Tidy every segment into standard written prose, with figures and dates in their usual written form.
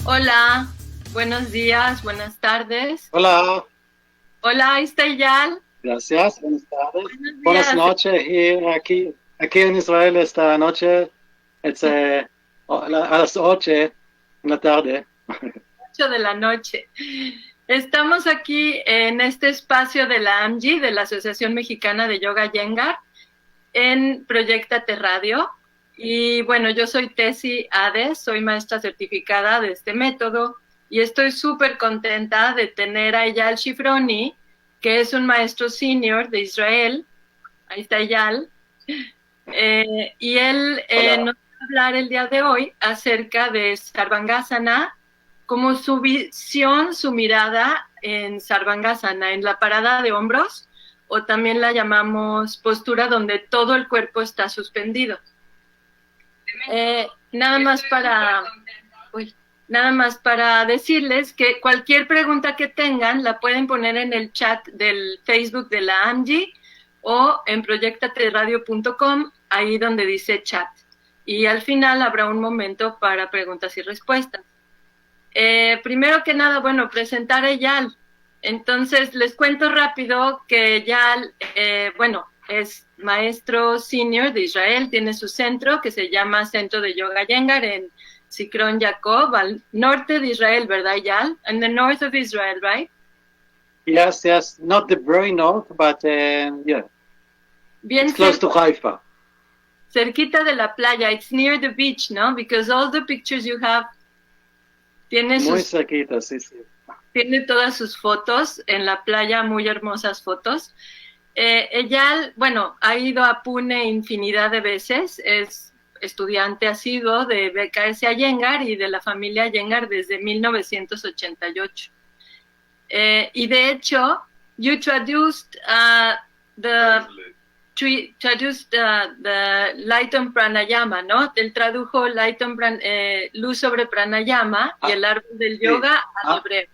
Hola, buenos días, buenas tardes. Hola, Hola, ahí está Eyal. gracias, buenas tardes. Buenos Buenas días, noches, aquí en Israel esta noche, a las 8 en la tarde. 8 de la noche. Estamos aquí en este espacio de la AMGI, de la Asociación Mexicana de Yoga Yengar, en Proyectate Radio. Y bueno, yo soy Tesi Hades, soy maestra certificada de este método y estoy súper contenta de tener a Eyal Shifroni, que es un maestro senior de Israel. Ahí está Eyal. Y él nos va a hablar el día de hoy acerca de Sarvangasana, como su visión, su mirada en Sarvangasana, en la parada de hombros, o también la llamamos postura donde todo el cuerpo está suspendido. Nada más para decirles que cualquier pregunta que tengan la pueden poner en el chat del Facebook de la AMGI o en proyectateradio.com, ahí donde dice chat. Y al final habrá un momento para preguntas y respuestas. Primero que nada, bueno, presentar a Eyal. Entonces, les cuento rápido que Eyal, es maestro senior de Israel, tiene su centro que se llama Centro de Yoga Yengar en Zichron Yaakov, al norte de Israel, ¿verdad, Eyal? In the north of Israel, right? Yes, not the very north, but yeah, Bien it's close to Haifa. Cerquita de la playa, it's near the beach, ¿no? Because all the pictures you have Muy cerquita, sí. Tiene todas sus fotos en la playa, muy hermosas fotos. Eyal, bueno, ha ido a Pune infinidad de veces, es estudiante asiduo de BKS Iyengar y de la familia Iyengar desde 1988. Y de hecho, you traduced the Lighton Pranayama, ¿no? Él tradujo Luz sobre Pranayama y el árbol del yoga al hebreo.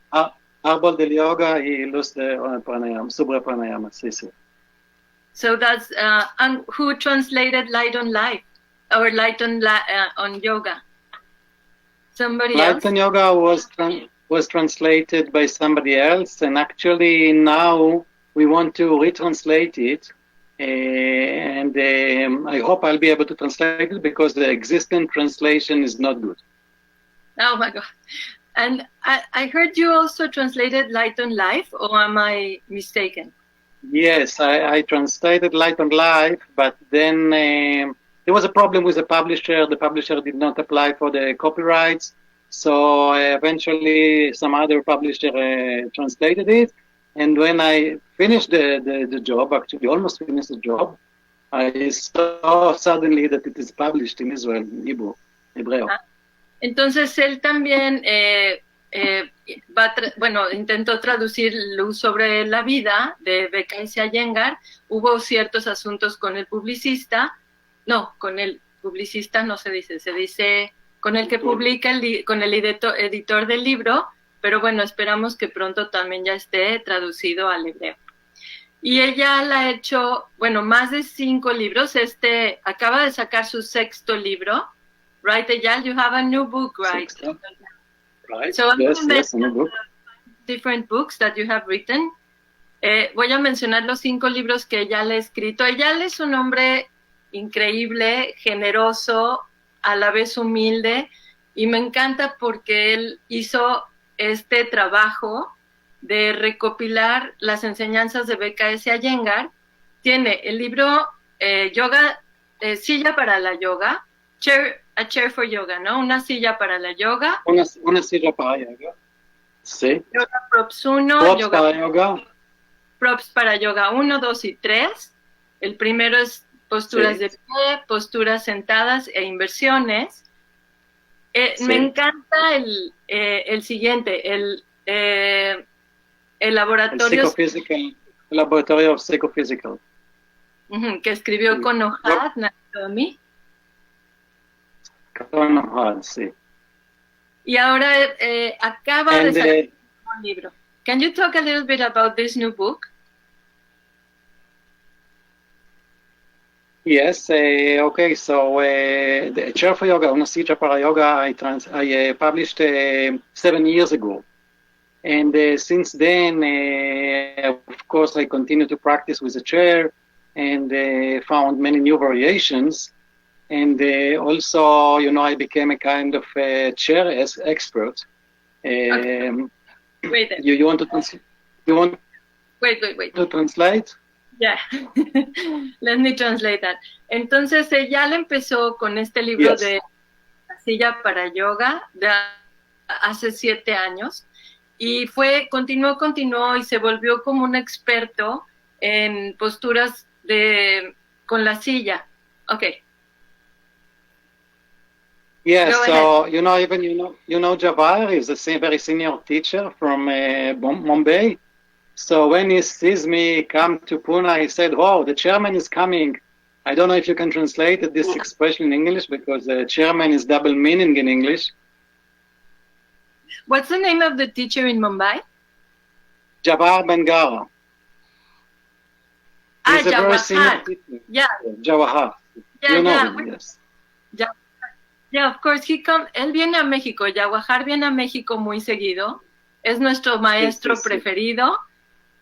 Árbol del yoga y luz de pranayama, sobre pranayama, sí. So that's and who translated Light on Life or Light on Yoga? Somebody Light on yoga was translated by somebody else, and actually now we want to retranslate it. And I hope I'll be able to translate it because the existing translation is not good. Oh my God. And I heard you also translated Light on Life, or am I mistaken? Yes, I translated Light on Life, but then there was a problem with the publisher. The publisher did not apply for the copyrights, so eventually some other publisher translated it. And when I finished the job, actually almost finished the job, I saw suddenly that it is published in Israel, in Hebreo. Entonces él también intentó traducir Luz sobre la vida de BKS Iyengar. Hubo ciertos asuntos con el publicista. No, con el publicista no se dice con el que publica, con el editor del libro. Pero bueno, esperamos que pronto también ya esté traducido al hebreo. Y ella la ha hecho, más de 5 libros. Acaba de sacar su 6º libro. Right, Eyal, you have a new book, right? Right. So Yes, a new book. Different books that you have written. Voy a mencionar los 5 libros que Eyal ha escrito. Eyal es un hombre increíble, generoso, a la vez humilde, y me encanta porque él hizo este trabajo de recopilar las enseñanzas de BKS Iyengar. Tiene el libro Yoga, Silla para la Yoga, A Chair for Yoga, ¿no? Una silla para la yoga. Una silla para yoga. Sí. Yoga Props 1. Props yoga para yoga. Props para yoga 1, 2 y 3. El primero es posturas de pie, posturas sentadas e inversiones. Me encanta el siguiente, el laboratorio... El laboratorio psicofísico. Que escribió con Ohad Naomi. Con Ohad, sí. Y ahora acaba de sacar libro. Can you talk a little bit about this new book? Yes, okay, so the Chair for Yoga, Una Sija para Yoga, I published 7 years ago. And since then, of course, I continue to practice with the chair and found many new variations. And also, you know, I became a kind of chair expert. Okay. Wait. You want to translate? Wait. To translate? Yeah, let me translate that. Entonces, Eyal empezó con este libro de La Silla para Yoga de hace 7 años y continuó y se volvió como un experto en posturas con la silla. Okay. Yes, so you know Jabbar is a very senior teacher from Mumbai. So when he sees me come to Pune, he said, "Oh, the chairman is coming." I don't know if you can translate this expression in English because chairman is double meaning in English. What's the name of the teacher in Mumbai? Jabbar Bengara. He's a very senior teacher. Yeah. Jawahar. Yeah, you know him, yes. Yeah, of course. Él viene a México. Jawahar viene a México muy seguido. Es nuestro maestro preferido.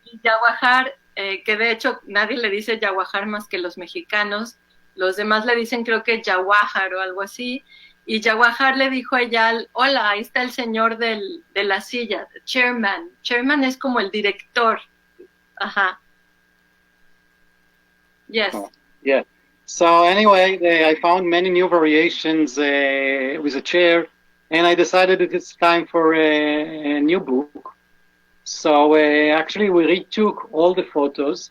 Y Jawahar, que de hecho nadie le dice Jawahar más que los mexicanos. Los demás le dicen creo que Jawahar o algo así. Y Jawahar le dijo a Eyal, hola, ahí está el señor de la silla, chairman. Chairman es como el director. Ajá. Yes. Oh, yeah. So anyway, I found many new variations with a chair, and I decided that it's time for a new book. So actually, we retook all the photos,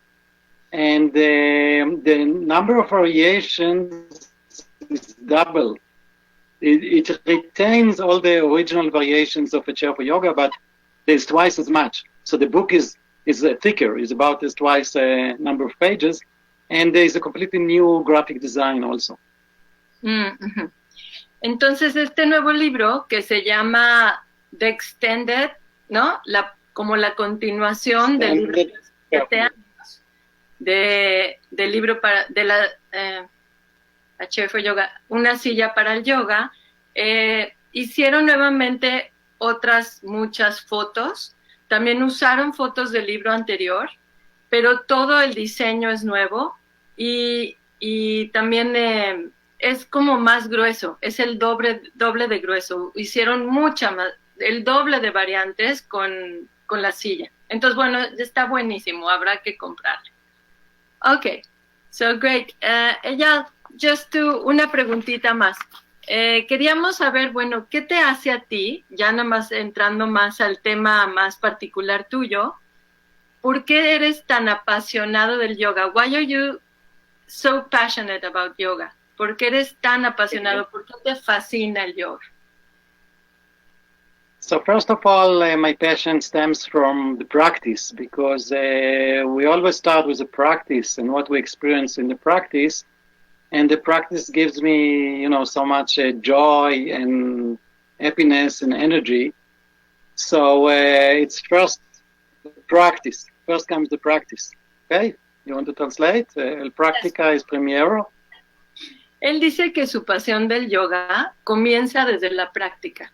and the number of variations is double. It retains all the original variations of a chair for yoga, but there's twice as much. So the book is thicker, is about twice number of pages. And there is a completely new graphic design also. Mm-hmm. Entonces, este nuevo libro que se llama The Extended, ¿no? Como la continuación del libro de 7 años del libro de la Chair for Yoga, Una Silla para el Yoga, hicieron nuevamente otras muchas fotos. También usaron fotos del libro anterior, pero todo el diseño es nuevo y también es como más grueso, es el doble de grueso. Hicieron el doble de variantes con la silla. Entonces, bueno, está buenísimo, habrá que comprarlo. Okay, so great. Eyal, una preguntita más. Queríamos saber, bueno, ¿qué te hace a ti, ya nada más entrando más al tema más particular tuyo, ¿por qué eres tan apasionado del yoga? Why are you so passionate about yoga? ¿Por qué eres tan apasionado? ¿Por qué te fascina el yoga? So first of all, my passion stems from the practice because we always start with the practice and what we experience in the practice. And the practice gives me, you know, so much joy and happiness and energy. So it's first practice. First comes the practice. Okay? You want to translate? El práctica es primero. Él dice que su pasión del yoga comienza desde la práctica.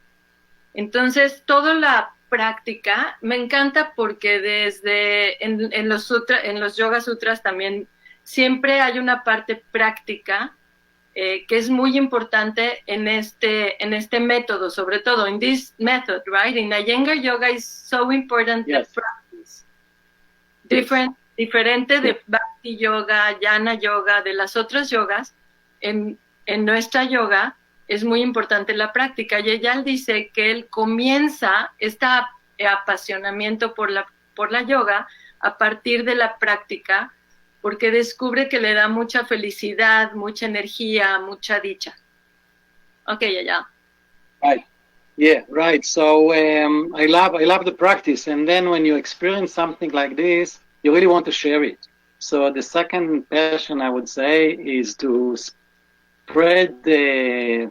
Entonces, toda la práctica me encanta porque en los Yoga Sutras también siempre hay una parte práctica que es muy importante en este método, sobre todo in this method, right? In Iyengar yoga is so important the practice. Diferente de Bhakti yoga, Jnana yoga, de las otras yogas, en nuestra yoga es muy importante la práctica. Y Eyal dice que él comienza este apasionamiento por la yoga a partir de la práctica, porque descubre que le da mucha felicidad, mucha energía, mucha dicha. Okay, Eyal. Right. Yeah, right. So I love the practice, and then when you experience something like this, you really want to share it. So the second passion, I would say, is to spread the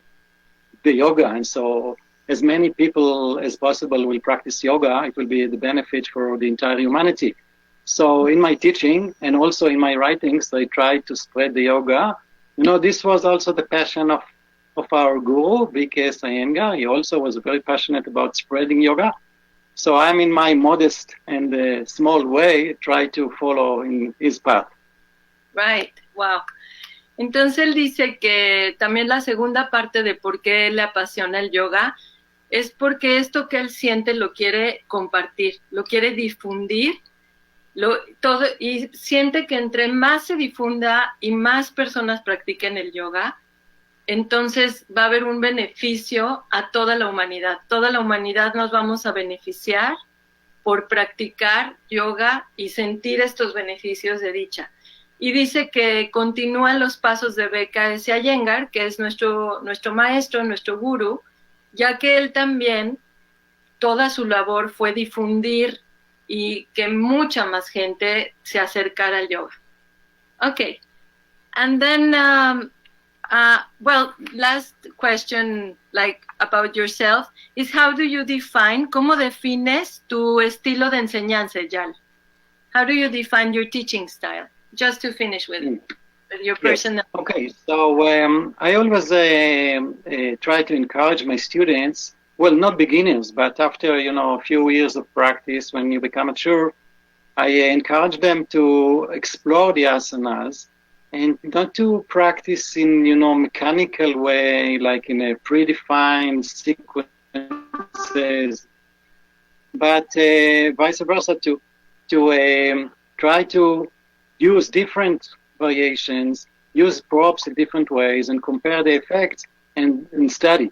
yoga, and so as many people as possible will practice yoga, it will be the benefit for the entire humanity. So in my teaching and also in my writings, I try to spread the yoga. This was also the passion of our guru, B.K.S. Iyengar. He also was very passionate about spreading yoga. So I'm in my modest and small way, try to follow in his path. Right, wow. Entonces él dice que también la segunda parte de por qué le apasiona el yoga es porque esto que él siente lo quiere compartir, lo quiere difundir, y siente que entre más se difunda y más personas practiquen el yoga, entonces va a haber un beneficio a toda la humanidad. Toda la humanidad nos vamos a beneficiar por practicar yoga y sentir estos beneficios de dicha. Y dice que continúan los pasos de B.K.S. Iyengar, que es nuestro maestro, nuestro gurú, ya que él también, toda su labor fue difundir y que mucha más gente se acercara al yoga. Okay. And then, last question, like, about yourself, is how do you define, ¿cómo defines tu estilo de enseñanza, Eyal? How do you define your teaching style? Just to finish with your personal. Yes. Okay, so I always try to encourage my students, well, not beginners, but after, a few years of practice, when you become mature, I encourage them to explore the asanas and not to practice in, mechanical way, like in a predefined sequences, but vice versa, to try to use different variations, use props in different ways, and compare the effects and study.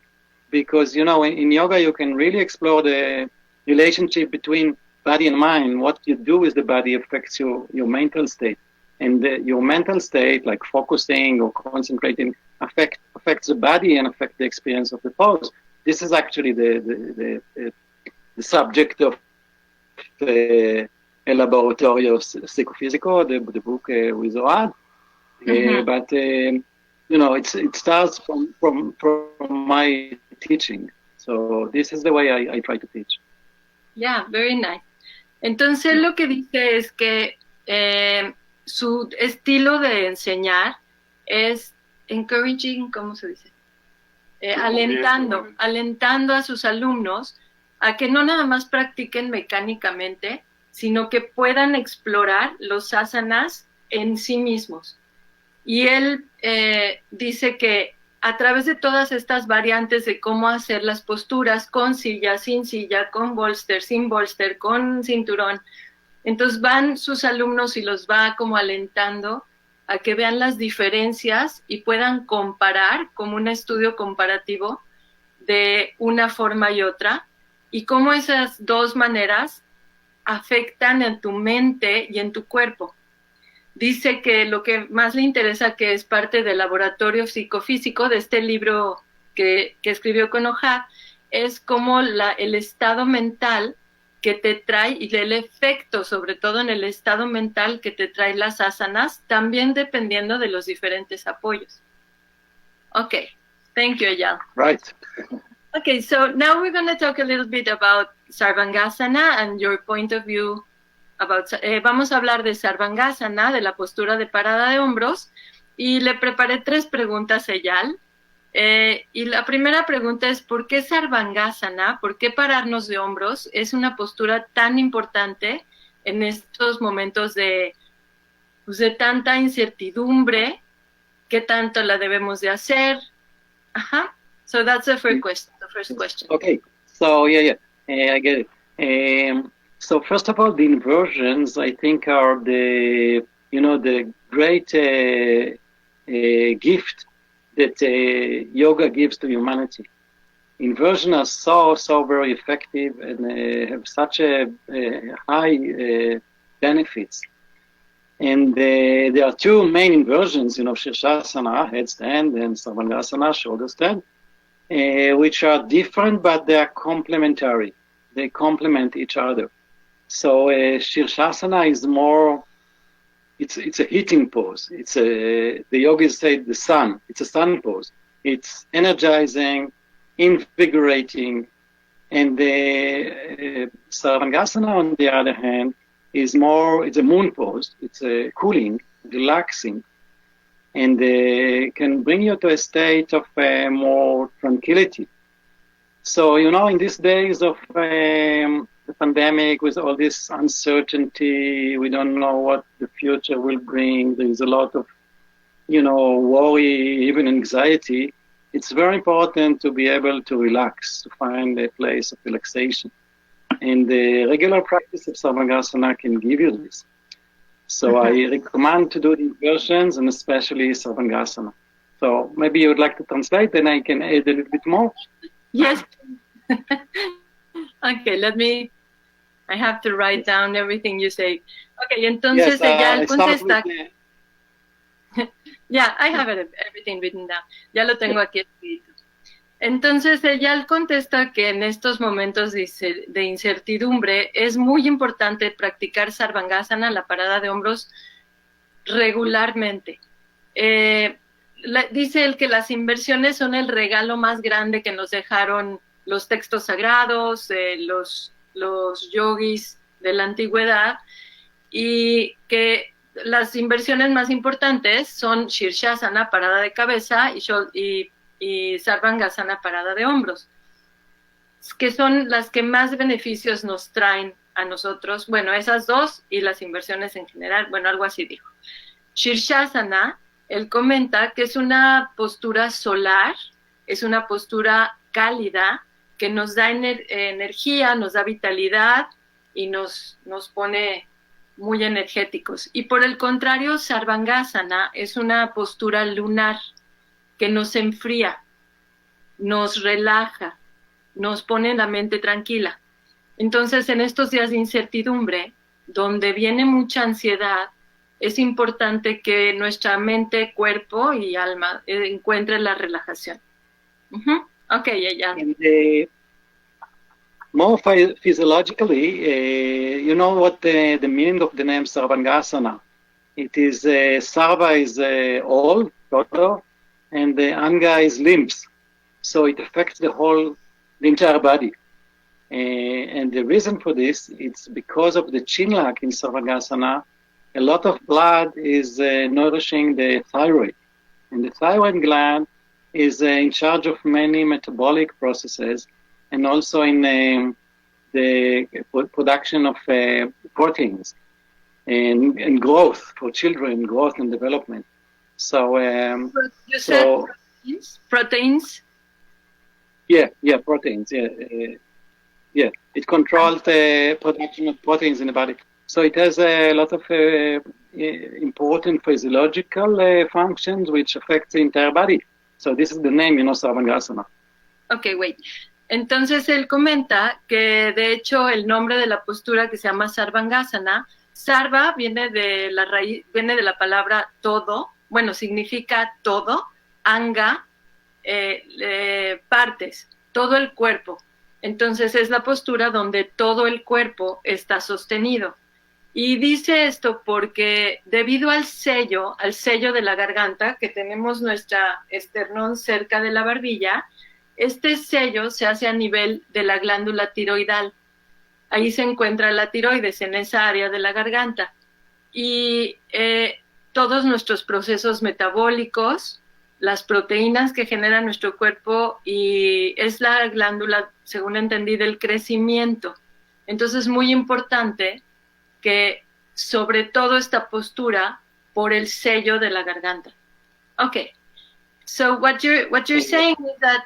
Because, in yoga, you can really explore the relationship between body and mind. What you do with the body affects your mental state. And your mental state, like focusing or concentrating, affects the body and affects the experience of the pose. This is actually the subject of El Laboratorio Psicofísico, the book with Oad. But it starts from my teaching. So this is the way I try to teach. Yeah, very nice. Entonces lo que dice es que su estilo de enseñar es encouraging, ¿cómo se dice? Alentando a sus alumnos a que no nada más practiquen mecánicamente, sino que puedan explorar los asanas en sí mismos. Y él dice que a través de todas estas variantes de cómo hacer las posturas, con silla, sin silla, con bolster, sin bolster, con cinturón, entonces van sus alumnos y los va como alentando a que vean las diferencias y puedan comparar como un estudio comparativo de una forma y otra, y cómo esas dos maneras afectan en tu mente y en tu cuerpo. Dice que lo que más le interesa, que es parte del laboratorio psicofísico de este libro que escribió con Ohad, es como el estado mental que te trae y el efecto, sobre todo en el estado mental que te trae las asanas, también dependiendo de los diferentes apoyos. Okay, thank you, Eyal. Right. Okay, so now we're going to talk a little bit about Sarvangasana and your point of view about, vamos a hablar de Sarvangasana, de la postura de parada de hombros, y le preparé 3 preguntas a Eyal. Y la primera pregunta es, ¿por qué Sarvangasana? ¿Por qué pararnos de hombros es una postura tan importante en estos momentos de tanta incertidumbre? ¿Qué tanto la debemos de hacer? Ajá. So that's the first question. Okay. So I get it. So first of all, the inversions, I think, are the great gift that yoga gives to humanity. Inversions are so very effective and have such a high benefits. And there are 2 main inversions, Shirshasana, headstand, and Sarvangasana, shoulder stand, which are different, but they are complementary. They complement each other. So Shirshasana is more, it's a hitting pose. It's the yogis say the sun. It's a sun pose. It's energizing. invigorating. And the Sarvangasana, on the other hand, it's a moon pose. It's cooling, relaxing, and can bring you to a state of more tranquility. So, in these days of the pandemic, with all this uncertainty, we don't know what the future will bring. There's a lot of, worry, even anxiety. It's very important to be able to relax, to find a place of relaxation. And the regular practice of Sarvangasana can give you this. So I recommend to do the inversions and especially Sarvangasana. So maybe you would like to translate, then I can add a little bit more. Yes. Okay, I have to write down everything you say. Okay, entonces Eyal contesta. Yeah, I have everything written down. Ya lo tengo aquí escrito. Entonces Eyal contesta que en estos momentos de incertidumbre es muy importante practicar Sarvangasana, la parada de hombros, regularmente. Dice él que las inversiones son el regalo más grande que nos dejaron los textos sagrados, los yogis de la antigüedad, y que las inversiones más importantes son Shirshasana, parada de cabeza, y Sarvangasana, parada de hombros, que son las que más beneficios nos traen a nosotros. Bueno, esas dos y las inversiones en general, bueno, algo así dijo. Shirshasana, él comenta que es una postura solar, es una postura cálida, que nos da energía, nos da vitalidad y nos pone muy energéticos. Y por el contrario, Sarvangasana es una postura lunar que nos enfría, nos relaja, nos pone la mente tranquila. Entonces, en estos días de incertidumbre, donde viene mucha ansiedad, es importante que nuestra mente, cuerpo y alma encuentren la relajación. Ok, ya. More physiologically, you know what the meaning of the name Sarvangasana? It is Sarva is all, total, and the Anga is limbs. So it affects the entire body. And the reason for this, it's because of the chinlak in Sarvangasana. A lot of blood is nourishing the thyroid. And the thyroid gland is in charge of many metabolic processes, and also in the production of proteins and growth for children, growth and development. So you said proteins? Yeah, proteins. Yeah, it controls the production of proteins in the body. So it has a lot of important physiological functions which affect the entire body. So this is the name, Sarvangasana. Okay, wait. Entonces él comenta que de hecho el nombre de la postura que se llama Sarvangasana, Sarva viene de la palabra todo, bueno, significa todo, Anga, partes, todo el cuerpo. Entonces es la postura donde todo el cuerpo está sostenido. Y dice esto porque debido al sello de la garganta, que tenemos nuestra esternón cerca de la barbilla, este sello se hace a nivel de la glándula tiroidal. Ahí se encuentra la tiroides, en esa área de la garganta. Y todos nuestros procesos metabólicos, las proteínas que genera nuestro cuerpo, y es la glándula, según entendí, del crecimiento. Entonces es muy importante que sobre todo esta postura por el sello de la garganta. Okay, so what you're saying is that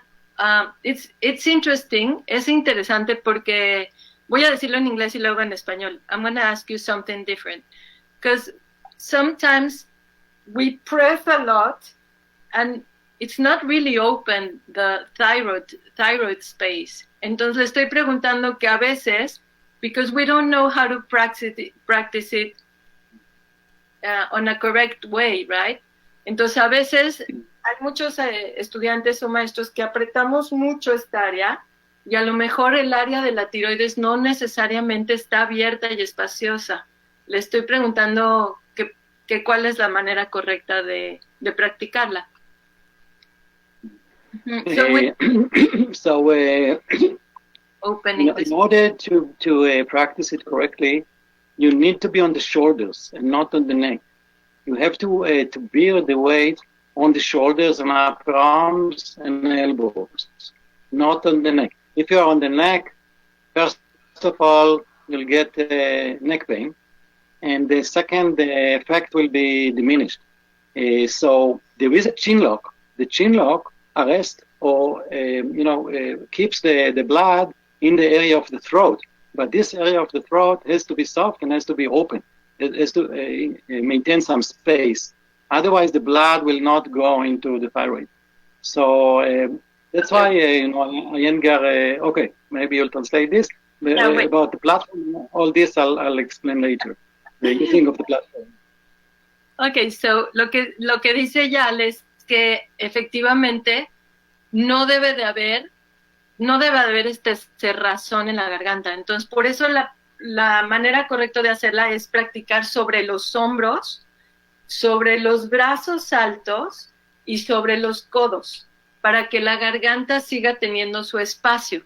it's interesting, es interesante porque voy a decirlo en inglés y luego en español. I'm going to ask you something different because sometimes we press a lot and it's not really open the thyroid space. Entonces le estoy preguntando que a veces, because we don't know how to practice it on a correct way, right? Entonces a veces hay muchos estudiantes o maestros que apretamos mucho esta área y a lo mejor el área de la tiroides no necesariamente está abierta y espaciosa. Le estoy preguntando que cuál es la manera correcta de practicarla. Opening in order to practice it correctly, you need to be on the shoulders and not on the neck. You have to bear the weight on the shoulders and upper arms and elbows, not on the neck. If you're on the neck, first of all, you'll get neck pain, and the second, the effect will be diminished. So there is a chin lock. The chin lock arrests or keeps the blood in the area of the throat. But this area of the throat has to be soft and has to be open. It has to maintain some space. Otherwise, the blood will not go into the thyroid. So that's why, Iyengar, okay, maybe you'll translate this. About the platform, all this I'll explain later. The using of the platform. Okay, so lo que dice Eyal es que efectivamente no debe de haber este cerrazón en la garganta. Entonces, por eso la manera correcta de hacerla es practicar sobre los hombros, sobre los brazos altos y sobre los codos, para que la garganta siga teniendo su espacio.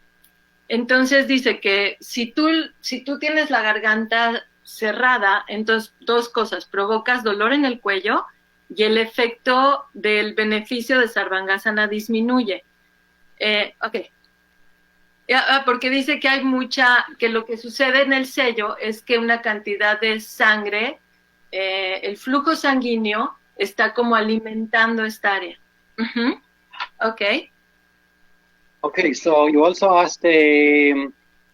Entonces dice que si tú tienes la garganta cerrada, entonces dos cosas: provocas dolor en el cuello y el efecto del beneficio de Sarvangasana disminuye. Okay. Porque dice que que lo que sucede en el sello es que una cantidad de sangre, el flujo sanguíneo está como alimentando esta área. Okay. Okay, so you also asked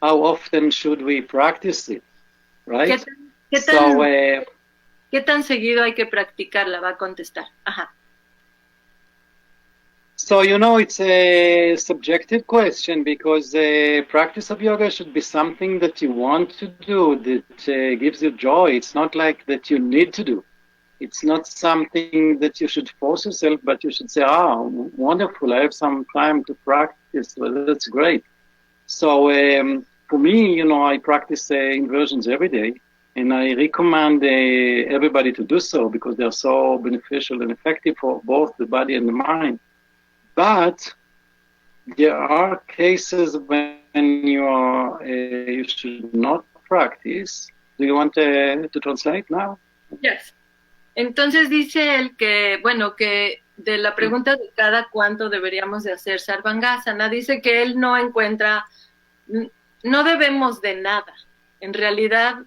how often should we practice it, right? ¿Qué tan seguido hay que practicarla? Va a contestar. Ajá. So, it's a subjective question because practice of yoga should be something that you want to do, that gives you joy. It's not like that you need to do. It's not something that you should force yourself, but you should say, wonderful, I have some time to practice. Well, that's great. So for me, I practice inversions every day, and I recommend everybody to do so because they're so beneficial and effective for both the body and the mind. But there are cases when you should not practice. Do you want to translate now? Yes. Entonces dice él que de la pregunta de cada cuánto deberíamos de hacer Sarvangasana, dice que él no debemos de nada. En realidad,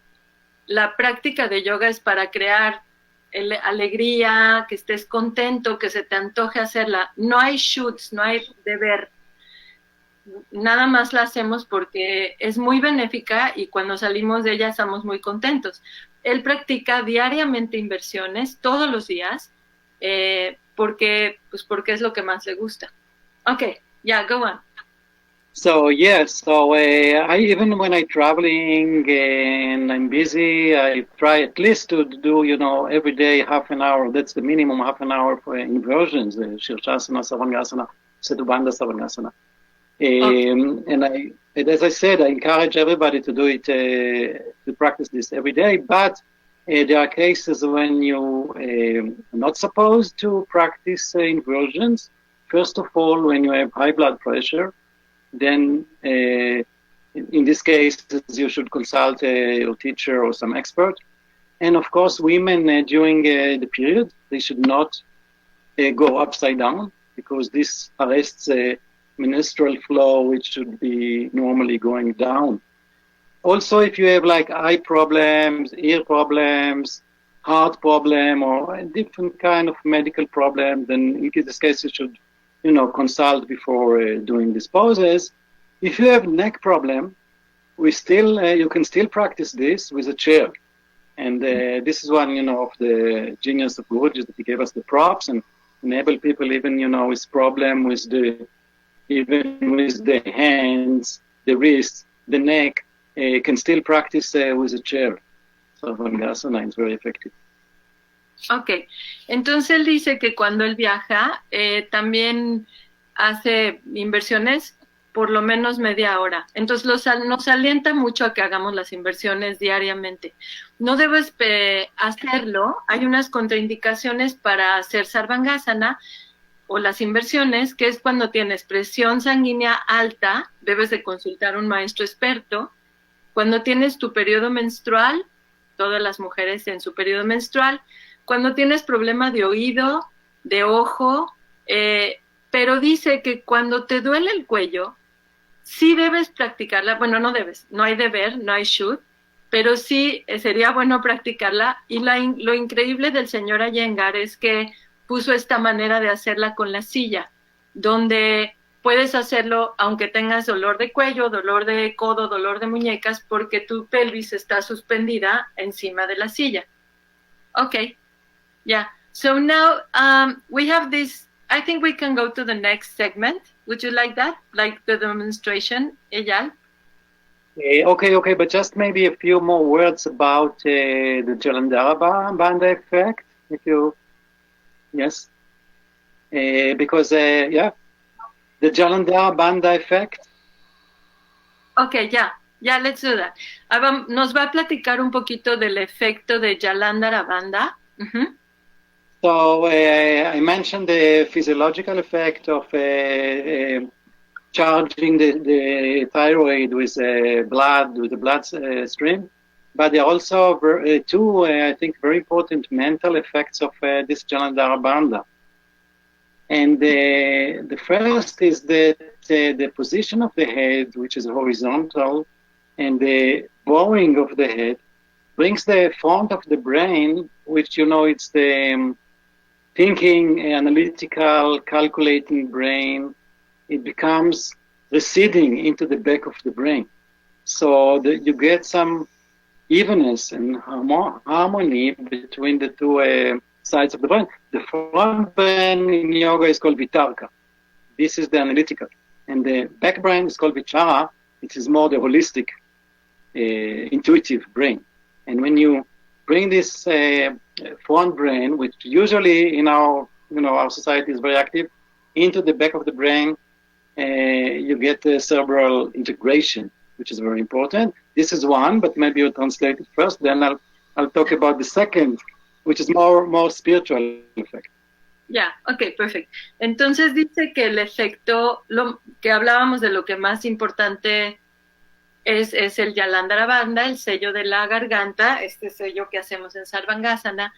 la práctica de yoga es para crear alegría, que estés contento, que se te antoje hacerla. No hay shoots, no hay deber. Nada más la hacemos porque es muy benéfica y cuando salimos de ella estamos muy contentos. Él practica diariamente inversiones, todos los días, porque es lo que más le gusta. Okay, yeah, go on. So I even when I'm traveling and I'm busy, I try at least to do, every day half an hour. That's the minimum, half an hour for inversions, Shirshasana, Sarvangasana, Setubandha Sarvangasana. And as I said, I encourage everybody to do it, to practice this every day. But there are cases when you are not supposed to practice inversions. First of all, when you have high blood pressure, then in this case, you should consult your teacher or some expert. And of course, women during the period, they should not go upside down because this arrests menstrual flow, which should be normally going down. Also, if you have like eye problems, ear problems, heart problem, or a different kind of medical problem, then in this case you should, consult before doing these poses. If you have neck problem, you can still practice this with a chair. And this is one, of the genius of Guruji, that he gave us the props and enable people even, with problem with the hands, the wrists, the neck, can still practice with a chair. So Sarvangasana is very effective. Ok, entonces él dice que cuando él viaja también hace inversiones por lo menos media hora. Entonces nos alienta mucho a que hagamos las inversiones diariamente. No debes hacerlo, hay unas contraindicaciones para hacer Sarvangasana. o las inversiones, que es cuando tienes presión sanguínea alta, debes de consultar a un maestro experto. Cuando tienes tu periodo menstrual, todas las mujeres en su periodo menstrual, cuando tienes problema de oído, de ojo, pero dice que cuando te duele el cuello, sí debes practicarla, bueno, no debes, no hay deber, no hay should, pero sí sería bueno practicarla. Y lo increíble del señor Iyengar es que puso esta manera de hacerla con la silla, donde puedes hacerlo aunque tengas dolor de cuello, dolor de codo, dolor de muñecas, porque tu pelvis está suspendida encima de la silla. Okay, yeah. So now we have this, I think we can go to the next segment. Would you like that? Like the demonstration, Eyal? Okay, but just maybe a few more words about the Jalandhara Banda effect, if you, yes, because yeah, the Jalandhara Banda effect. Okay, yeah, let's do that. Nos va a platicar un poquito del efecto de Jalandhara Banda. So I mentioned the physiological effect of charging the thyroid with blood, with the blood stream, but there are also two, I think, very important mental effects of this Jalandhara Banda. And the first is that the position of the head, which is horizontal, and the bowing of the head brings the front of the brain, which, you know, it's the thinking, analytical, calculating brain. It becomes receding into the back of the brain. So you get some evenness and harmony between the two sides of the brain. The front brain in yoga is called Vitarka. This is the analytical. And the back brain is called Vichara. It is more the holistic, intuitive brain. And when you bring this front brain, which usually in our society is very active, into the back of the brain, you get the cerebral integration, which is very important. This is one, but maybe you translate it first. Then I'll talk about the second, which is more spiritual effect. Yeah, okay, perfect. Entonces dice que el efecto, que hablábamos de lo que más importante es el Jalandhara Banda, el sello de la garganta, este sello que hacemos en Sarvangasana.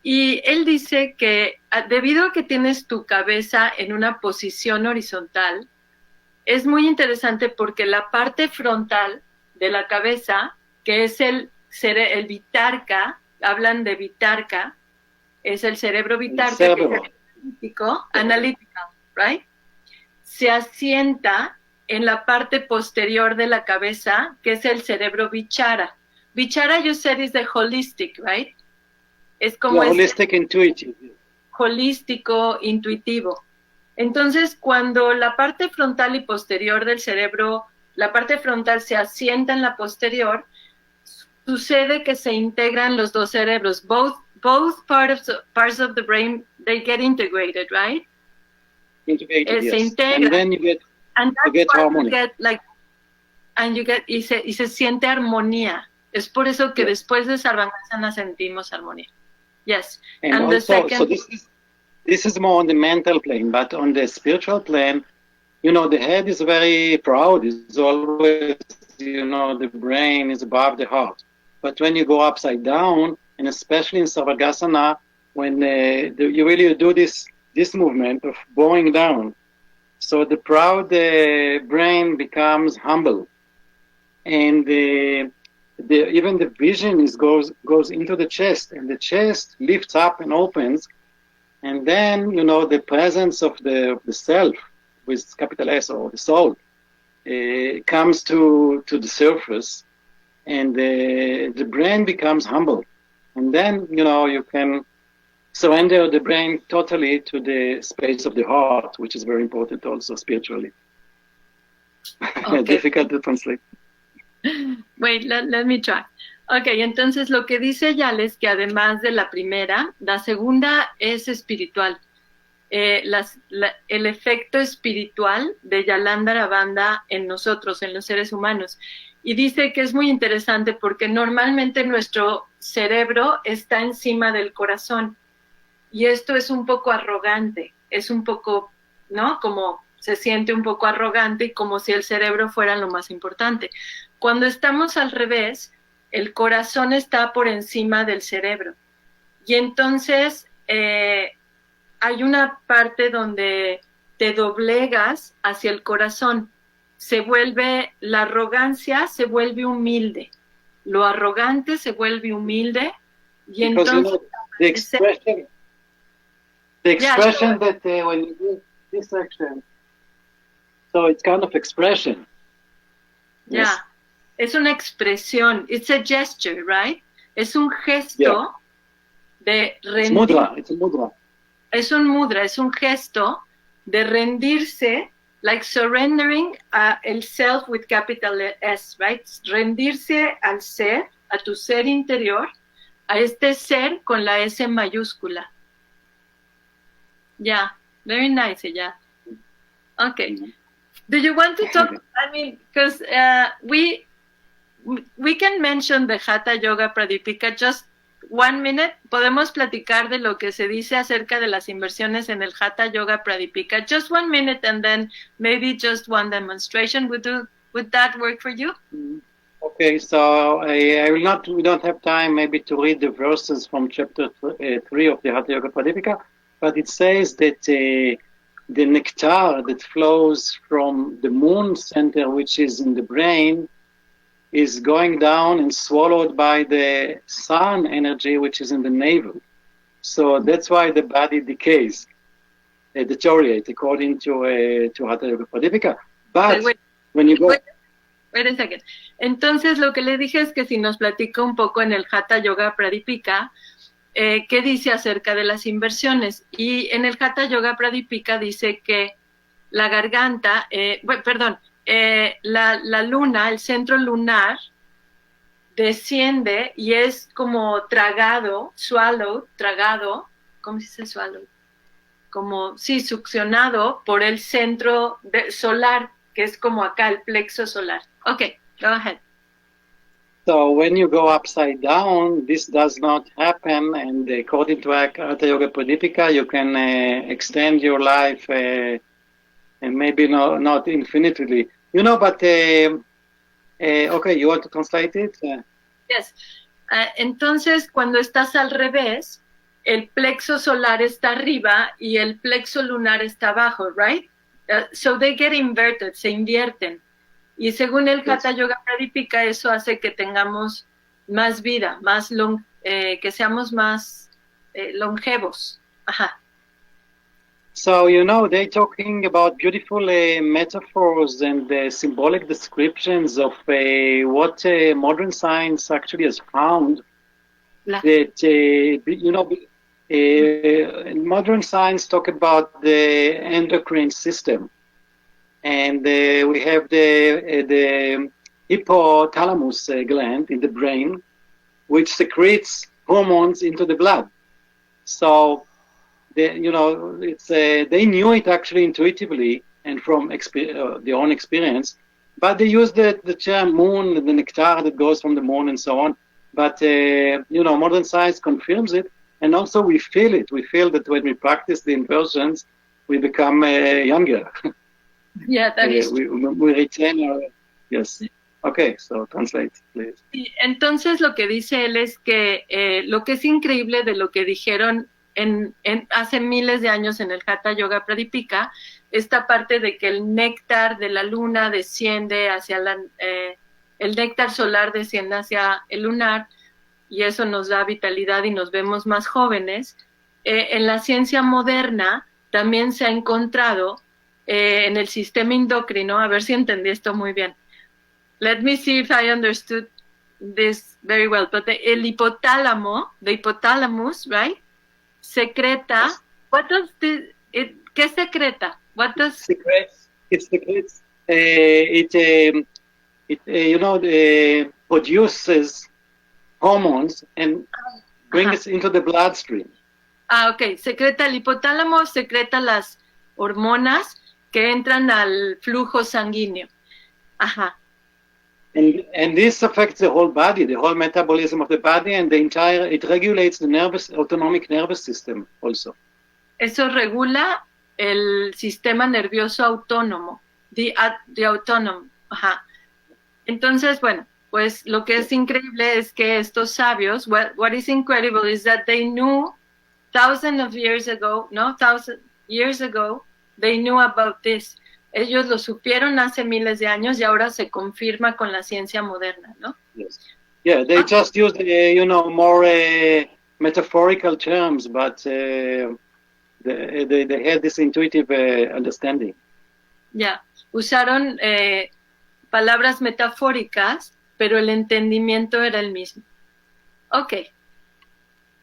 Y él dice que debido a que tienes tu cabeza en una posición horizontal, es muy interesante porque la parte frontal de la cabeza, que es el Vitarka, hablan de Vitarka, es el cerebro Vitarka, que es analítico, right? Se asienta en la parte posterior de la cabeza, que es el cerebro Vichara. Vichara, you said, is the holistic, right? Es como holistic, intuitive. Holístico, intuitivo. Entonces, cuando la parte frontal y posterior del cerebro, la parte frontal se asienta en la posterior, sucede que se integran los dos cerebros. Both parts of the brain, they get integrated, right? Integrated, yes. Se integran. And then you get harmony. Y se siente armonía. Es por eso que después de Sarvangasana sentimos armonía. Yes. And also, the second... So this is more on the mental plane, but on the spiritual plane, you know, the head is very proud. It's always, you know, the brain is above the heart. But when you go upside down, and especially in Sarvangasana, when you really do this movement of bowing down, so the proud brain becomes humble, and even the vision goes into the chest, and the chest lifts up and opens, and then, you know, the presence of the self with capital S, or the soul, comes to the surface, and the brain becomes humble, and then, you know, you can surrender the brain totally to the space of the heart, which is very important also spiritually. Okay. Difficult to translate. Wait, let me try. Ok, entonces lo que dice Eyal es que además de la primera, la segunda es espiritual. El efecto espiritual de Jalandhara Banda en nosotros, en los seres humanos. Y dice que es muy interesante porque normalmente nuestro cerebro está encima del corazón. Y esto es un poco arrogante. es un poco, ¿no? Como se siente un poco arrogante y como si el cerebro fuera lo más importante. Cuando estamos al revés, el corazón está por encima del cerebro. Y entonces hay una parte donde te doblegas hacia el corazón. La arrogancia se vuelve humilde. Lo arrogante se vuelve humilde. Y because entonces... the expression that when you do this action, so it's kind of expression. Yeah, yes. Es una expresión. It's a gesture, right? Es un gesto de rendir. It's mudra. It's a mudra. Es un mudra, es un gesto de rendirse, like surrendering el self with capital S, right? Rendirse al ser, a tu ser interior, a este ser con la S mayúscula. Yeah, very nice, yeah. Okay. Do you want to talk? I mean, because we can mention the Hatha Yoga Pradipika just 1 minute. Podemos platicar de lo que se dice acerca de las inversiones en el Hatha Yoga Pradipika. Just 1 minute, and then maybe just one demonstration. Would that work for you? Okay, so I will not. We don't have time maybe to read the verses from chapter 3 of the Hatha Yoga Pradipika, but it says that the nectar that flows from the moon center, which is in the brain, is going down and swallowed by the sun energy, which is in the navel. So that's why the body decays, deteriorates, according to Hatha Yoga Pradipika. But when you go... Wait a second. Entonces, lo que le dije es que si nos platica un poco en el Hatha Yoga Pradipika, qué dice acerca de las inversiones. Y en el Hatha Yoga Pradipika dice que la garganta, la luna, el centro lunar, desciende y es como tragado, tragado, ¿cómo se dice swallowed? Como, sí, succionado por el centro solar, que es como acá, el plexo solar. Okay, go ahead. So when you go upside down, this does not happen, and according to Hatha Yoga Pradipika, you can extend your life, and maybe not infinitely. You know, but, okay, you want to translate it? Yes. Entonces, cuando estás al revés, el plexo solar está arriba y el plexo lunar está abajo, right? So they get inverted, se invierten. Y según el Hatha Yoga Pradipika, eso hace que tengamos más vida, que seamos más longevos. Ajá. So, you know, they're talking about beautiful metaphors and symbolic descriptions of what modern science actually has found. That, you know, modern science talk about the endocrine system. And we have the hypothalamus gland in the brain, which secretes hormones into the blood. So, you know, it's they knew it actually intuitively and from their own experience, but they use the term moon, the nectar that goes from the moon and so on. But, you know, modern science confirms it, and also we feel it. We feel that when we practice the inversions, we become younger. Yeah, that is we retain our... Yes. Okay, so translate, please. Sí, entonces lo que dice él es que lo que es increíble de lo que dijeron hace miles de años en el Hatha Yoga Pradipika, esta parte de que el néctar de la luna desciende hacia el néctar solar desciende hacia el lunar, y eso nos da vitalidad y nos vemos más jóvenes. En la ciencia moderna también se ha encontrado en el sistema endocrino, a ver si entendí esto muy bien. Let me see if I understood this very well. But el hipotálamo, the hypothalamus, right? Secreta. Yes. What does ¿qué secreta? What does secrets? It secrets. You know, produces hormones and brings it into the bloodstream. Okay. Secreta el hipotálamo, secreta las hormonas que entran al flujo sanguíneo. Ajá. And this affects the whole body, the whole metabolism of the body, and it regulates the autonomic nervous system also. Eso regula el sistema nervioso autónomo, the autonomous. Ajá. Entonces, bueno, pues lo que es increíble es que estos sabios, what is incredible is that they knew thousands of years ago, they knew about this. Ellos lo supieron hace miles de años y ahora se confirma con la ciencia moderna, ¿no? Yes. Yeah, they just use, more metaphorical terms, but they had this intuitive understanding. Ya, usaron palabras metafóricas, pero el entendimiento era el mismo. Okay.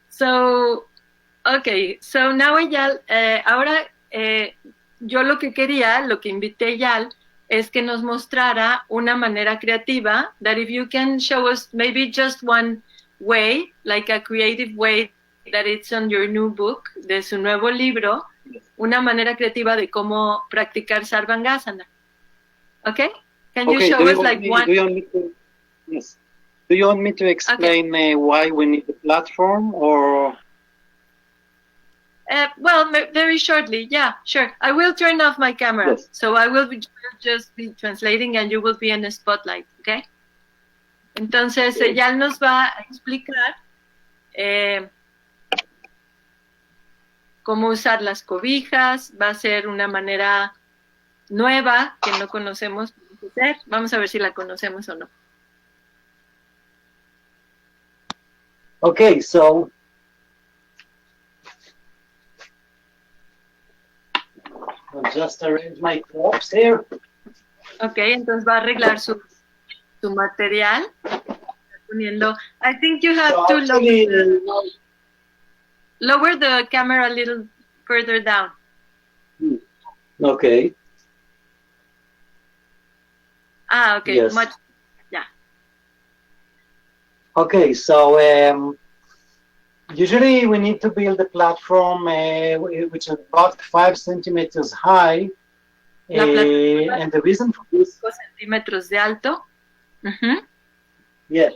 So now Eyal, ahora yo lo que invité a Eyal es que nos mostrara una manera creativa, that if you can show us maybe just one way, like a creative way that it's on your new book, de su nuevo libro, una manera creativa de cómo practicar Sarvangasana. Okay? Can you show us like one? Yes. Do you want me to explain why we need the platform, or? Well, very shortly, yeah, sure. I will turn off my camera, yes. So I will just be translating and you will be in the spotlight, okay? Entonces, Eyal nos va a explicar cómo usar las cobijas, va a ser una manera nueva que no conocemos. Vamos a ver si la conocemos o no. Okay, so I'll just arrange my props here. Okay, entonces va a arreglar su material. Poniendo, I think you have to lower the camera a little further down. Okay. Okay, yes. Much, yeah. Okay, so usually we need to build a platform which is about 5 centimeters high, and the reason for this... 5 centímetros de alto. Yes.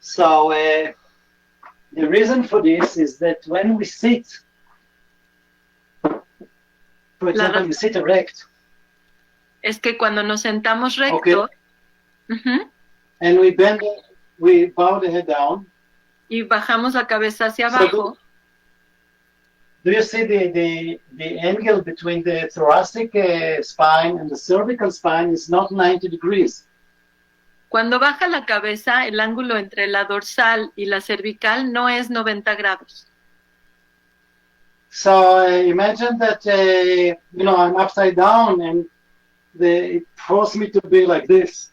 So the reason for this is that when we sit, for example, you sit erect. Es que cuando nos sentamos recto, okay. And we bow the head down. Y bajamos la cabeza hacia abajo. So do you see the angle between the thoracic spine and the cervical spine is not 90 degrees? Cuando baja la cabeza, el ángulo entre la dorsal y la cervical no es 90 grados. So imagine that I'm upside down and it forced me to be like this.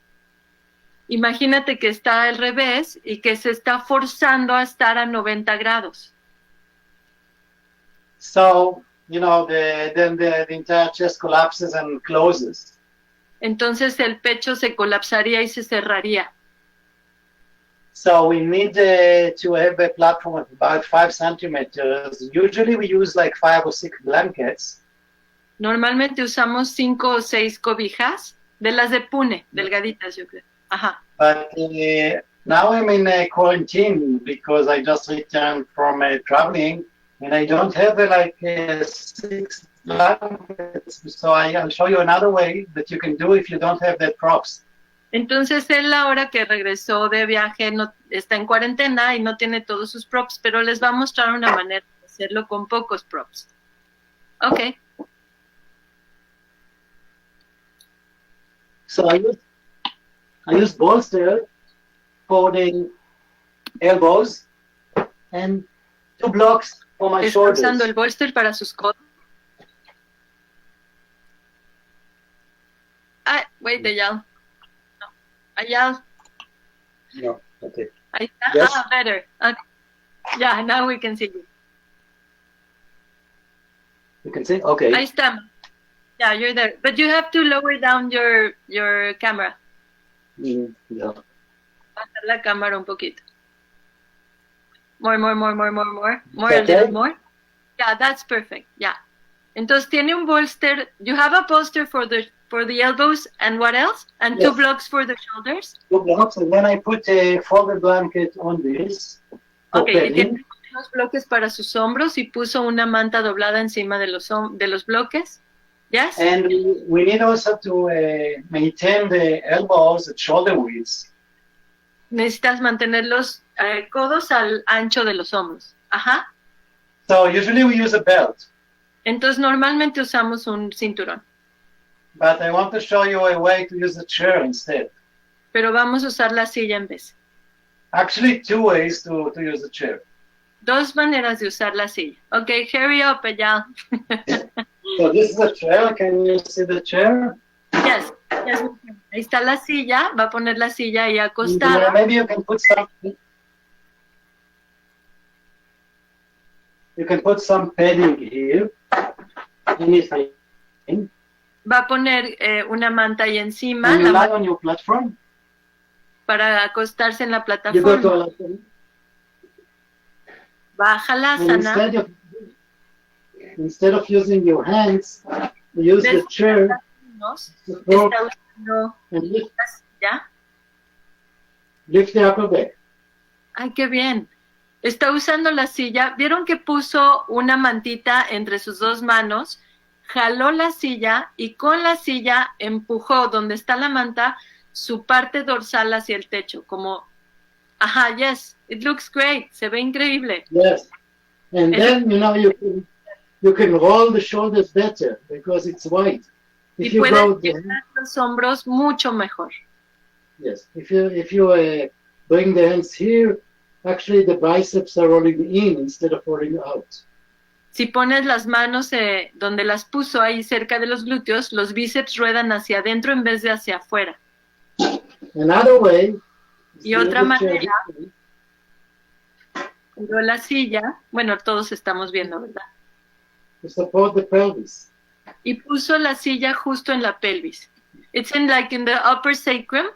Imagínate que está al revés y que se está forzando a estar a 90 grados. So, then the entire chest collapses and closes. Entonces el pecho se colapsaría y se cerraría. So we need to have a platform of about 5 centimeters. Usually we use like 5 or 6 blankets. Normalmente usamos 5 o 6 cobijas, de las de Pune, delgaditas, yo creo. Ajá. But now I'm in quarantine because I just returned from traveling and I don't have 6 blankets. So I'll show you another way that you can do if you don't have that props. Entonces él ahora que regresó de viaje está en cuarentena y no tiene todos sus props, pero les va a mostrar una manera de hacerlo con pocos props. Okay. So I use bolster for the elbows and 2 blocks for my shoulders. Está usando el bolster para sus codos. Wait, Eyal. No. Eyal. No, okay. Ahí está. Yes. Better. Okay. Yeah, now we can see you. You can see? Okay. Ahí está. Yeah, you're there. But you have to lower down your camera. Yeah. Bajar la cámara un poquito. More. More, Okay. a little more. Yeah, that's perfect. Yeah. Entonces tiene un bolster. You have a bolster for the elbows and what else? And yes. 2 blocks for the shoulders? 2 blocks, and then I put a folded blanket on this. Okay, y tiene unos bloques para sus hombros y puso una manta doblada encima de los bloques. Yes? And we need also to maintain the elbows at shoulder width. Necesitas mantener los codos al ancho de los hombros. Ajá. So usually we use a belt. Entonces normalmente usamos un cinturón. But I want to show you a way to use the chair instead. Pero vamos a usar la silla en vez. Actually, two ways to use the chair. Dos maneras de usar la silla. Okay, hurry up, Eyal. So this is the chair. Can you see the chair? Yes. Ahí está la silla. Va a poner la silla ahí acostada. Maybe you can put some. You can put some padding here. Anything. Va a poner una manta ahí encima. And you lie on your platform. Para acostarse en la You go to plataforma. a Baja la asana. Instead of using your hands, you use the chair. Está usando And lift, la silla. lift the upper back. Ay, qué bien. Está usando la silla. ¿Vieron que puso una mantita entre sus dos manos? Jaló la silla y con la silla empujó donde está la manta su parte dorsal hacia el techo, como, ajá, yes, it looks great, se ve increíble. Yes, and then you can roll the shoulders better because it's wide. If Y you puedes go llenar los hombros mucho mejor. yes, if you bring the hands here, actually the biceps are rolling in instead of rolling out. Si pones las manos donde las puso ahí cerca de los glúteos, los bíceps ruedan hacia adentro en vez de hacia afuera. Another way. Y otra manera, tiró la silla, bueno, todos estamos viendo, ¿verdad? To support the pelvis. Y puso la silla justo en la pelvis. It's in the upper sacrum,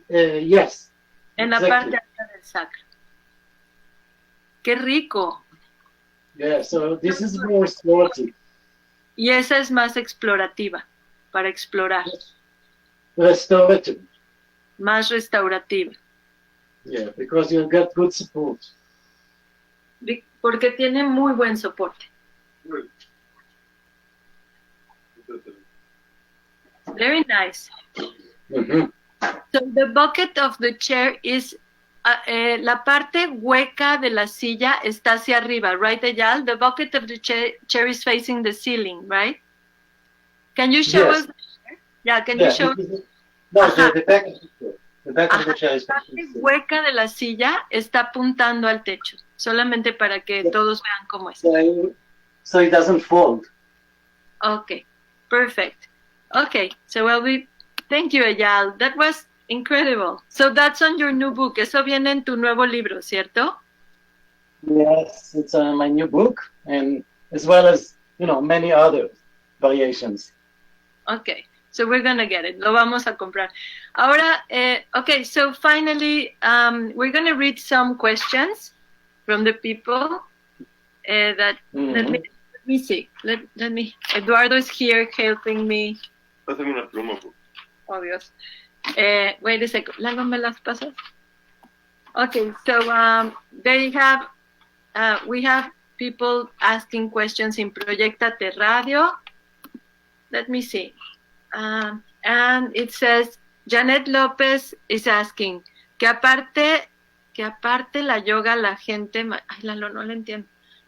Yes. en la exactly. parte alta del sacro. ¡Qué rico! Yeah, so this is more sporty. Y esa es más explorativa, para explorar, Restorative. más restaurativa. Yeah, because you get good support. Porque tiene muy buen soporte. Very nice. Mm-hmm. So the bucket of the chair is, la parte hueca de la silla está hacia arriba, right, Eyal? The bucket of the chair is facing the ceiling, right? Can you show Yes. us? Yeah, can you show? No, the back of the chair. The back of the chair is La parte hueca de la silla está apuntando al techo, solamente para que todos vean cómo es. so it doesn't fold. Okay, perfect. Okay, so thank you, Eyal. That was incredible. So that's on your new book. Eso viene en tu nuevo libro, ¿cierto? Yes, it's my new book, and as well as many other variations. Okay, so we're gonna get it. Lo vamos a comprar. Ahora, okay, so finally, we're gonna read some questions from the people that let me see. Let me. Eduardo is here helping me. Pásame una pluma. Oh, Dios. Wait a second. Lalo, ¿me las pasas? Okay, so we have people asking questions in Proyectate Radio. Let me see. And it says, Janet López is asking, que aparte la yoga a la gente... Ay, Lalo, no lo entiendo.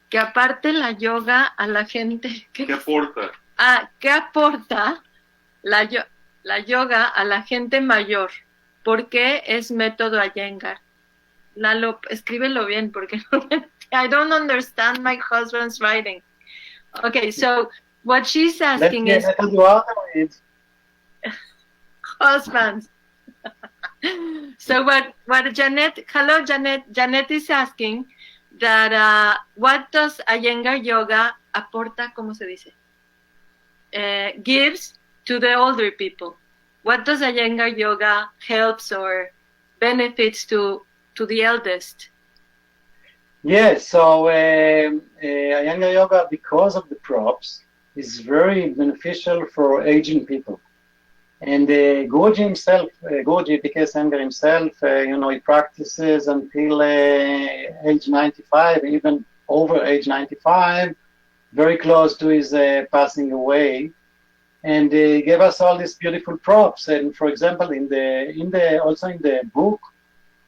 Que aparte la yoga a la gente... ¿Qué aporta? ¿Qué aporta la yoga a la gente mayor? ¿Por qué es método Iyengar? Lalo, escríbelo bien porque I don't understand my husband's writing. Okay, so what she's asking is husbands. So what Janet is asking that what does Iyengar yoga aporta, ¿cómo se dice? Gives to the older people. What does Iyengar yoga helps or benefits to the eldest? Yes, so Iyengar yoga, because of the props, is very beneficial for aging people. And Guruji himself, Guruji P.K. Sengar himself, he practices until age 95, even over age 95, very close to his passing away. And he gave us all these beautiful props. And for example, in the book,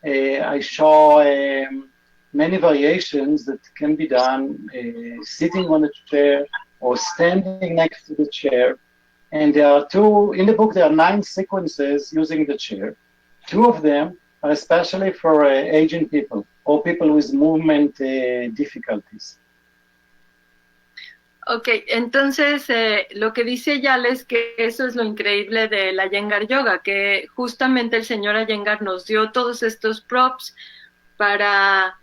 I show many variations that can be done sitting on a chair or standing next to the chair. And there are in the book, there are 9 sequences using the chair. 2 of them are especially for aging people or people with movement difficulties. Ok, entonces lo que dice Eyal es que eso es lo increíble de la Iyengar Yoga, que justamente el señor Iyengar nos dio todos estos props para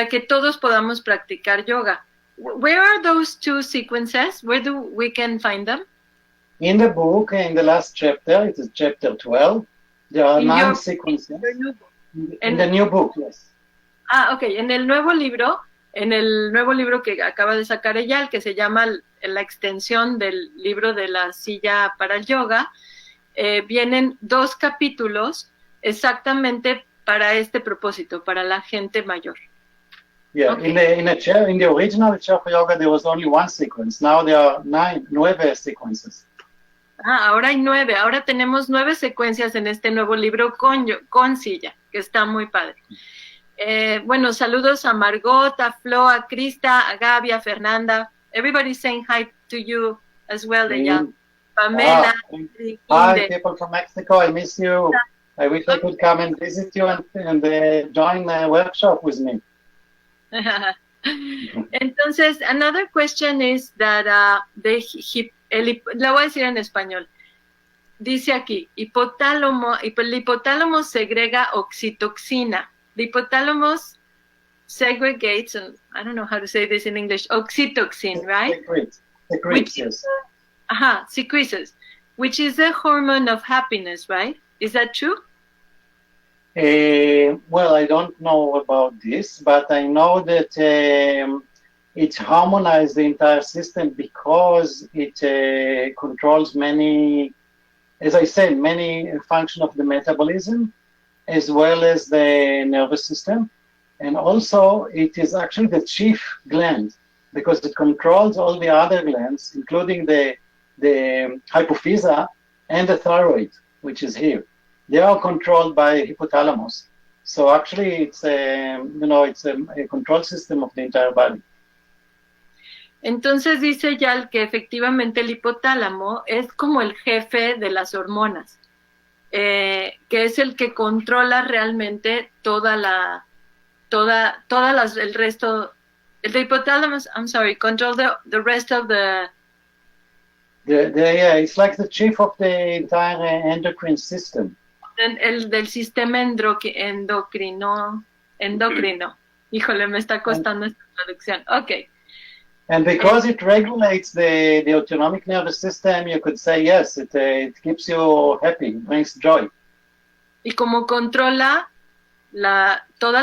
que todos podamos practicar yoga. Where are those 2 sequences? Where do we can find them? In the book, in the last chapter, it is chapter 12, there are 9 sequences. In the new book, yes. Ah, ok, en el nuevo libro que acaba de sacar Eyal, que se llama la extensión del libro de la silla para el yoga, vienen 2 capítulos exactamente para este propósito, para la gente mayor. Yeah, okay. In the original chair for yoga, there was only 1 sequence. Now there are 9 sequences. Ah, ahora hay 9. Ahora tenemos 9 secuencias en este nuevo libro con silla, que está muy padre. Bueno, saludos a Margot, a Flo, a Krista, a Gaby, a Fernanda. Everybody's saying hi to you as well, Eyal. Pamela. Hi, people from Mexico. I miss you. I wish I could come and visit you and join the workshop with me. Entonces, another question is that la voy a decir en español. Dice aquí, el hipotálamo segrega oxitoxina. The hypothalamus segregates, and I don't know how to say this in English, oxytocin, right? Secretes, yes. Secretes, which is a hormone of happiness, right? Is that true? Well, I don't know about this, but I know that it harmonizes the entire system because it controls many, as I said, many functions of the metabolism, as well as the nervous system. And also, it is actually the chief gland because it controls all the other glands, including the hypophysa and the thyroid, which is here. They are controlled by hypothalamus. So actually, it's a control system of the entire body. Entonces dice Eyal que efectivamente el hipotálamo es como el jefe de las hormonas. Que es el que controla realmente el resto, el hypothalamus, control the rest of the... Yeah, it's like the chief of the entire endocrine system. El del sistema endocrino. Híjole, me está costando esta traducción. Okay. And because it regulates the autonomic nervous system, you could say, yes, it keeps you happy, brings joy. Y como controla todo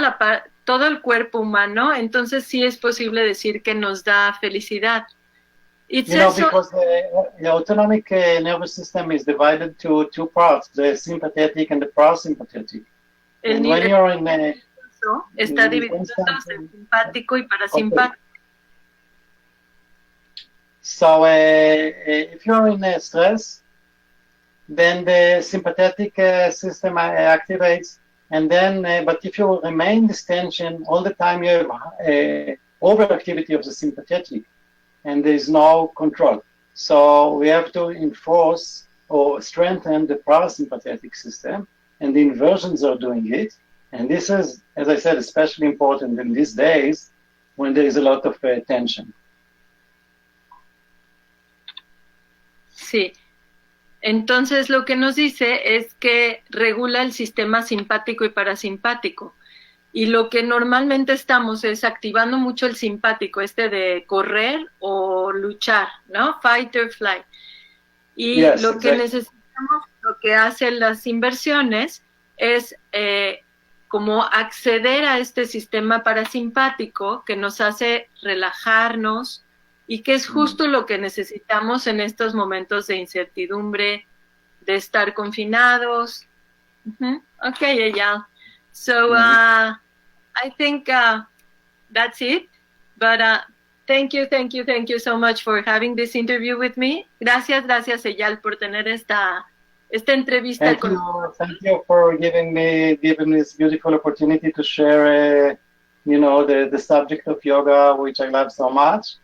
el cuerpo humano, entonces sí es posible decir que nos da felicidad. Because the autonomic nervous system is divided to 2 parts, the sympathetic and the parasympathetic. And when you're está dividido en simpático y parasimpático. So if you're in stress, then the sympathetic system activates, and then, but if you remain in this tension all the time, you have overactivity of the sympathetic, and there is no control. So we have to enforce or strengthen the parasympathetic system, and the inversions are doing it. And this is, as I said, especially important in these days when there is a lot of tension. Sí, entonces lo que nos dice es que regula el sistema simpático y parasimpático. Y lo que normalmente estamos es activando mucho el simpático, de correr o luchar, ¿no? Fight or flight. Y lo que necesitamos, lo que hacen las inversiones es como acceder a este sistema parasimpático que nos hace relajarnos, y que es justo lo que necesitamos en estos momentos de incertidumbre de estar confinados. Okay, Eyal. So I think that's it. But thank you so much for having this interview with me. Gracias, Eyal, por tener esta entrevista. Thank you for giving me this beautiful opportunity to share, the subject of yoga, which I love so much.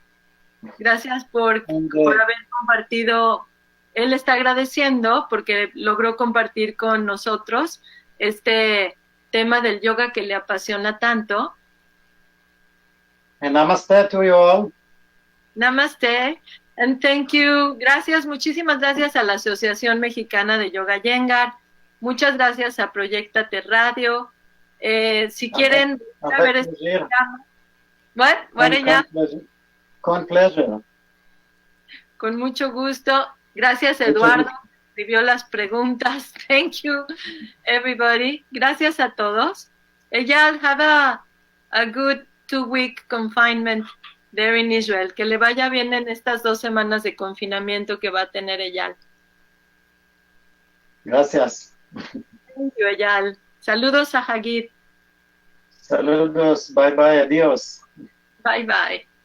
Gracias por haber compartido. Él está agradeciendo porque logró compartir con nosotros este tema del yoga que le apasiona tanto. And namaste to you all. Namaste. And thank you. Gracias, muchísimas gracias a la Asociación Mexicana de Yoga Yengar. Muchas gracias a Proyectate Radio. Si quieren ver este programa. What, Eyal? Con pleasure. Con mucho gusto. Gracias, Eduardo. Escribió las preguntas. Thank you, everybody. Gracias a todos. Eyal, have a good 2-week confinement there in Israel. Que le vaya bien en estas 2 semanas de confinamiento que va a tener Eyal. Gracias. Thank you, Eyal. Saludos a Hagid. Saludos. Bye bye. Adiós. Bye bye.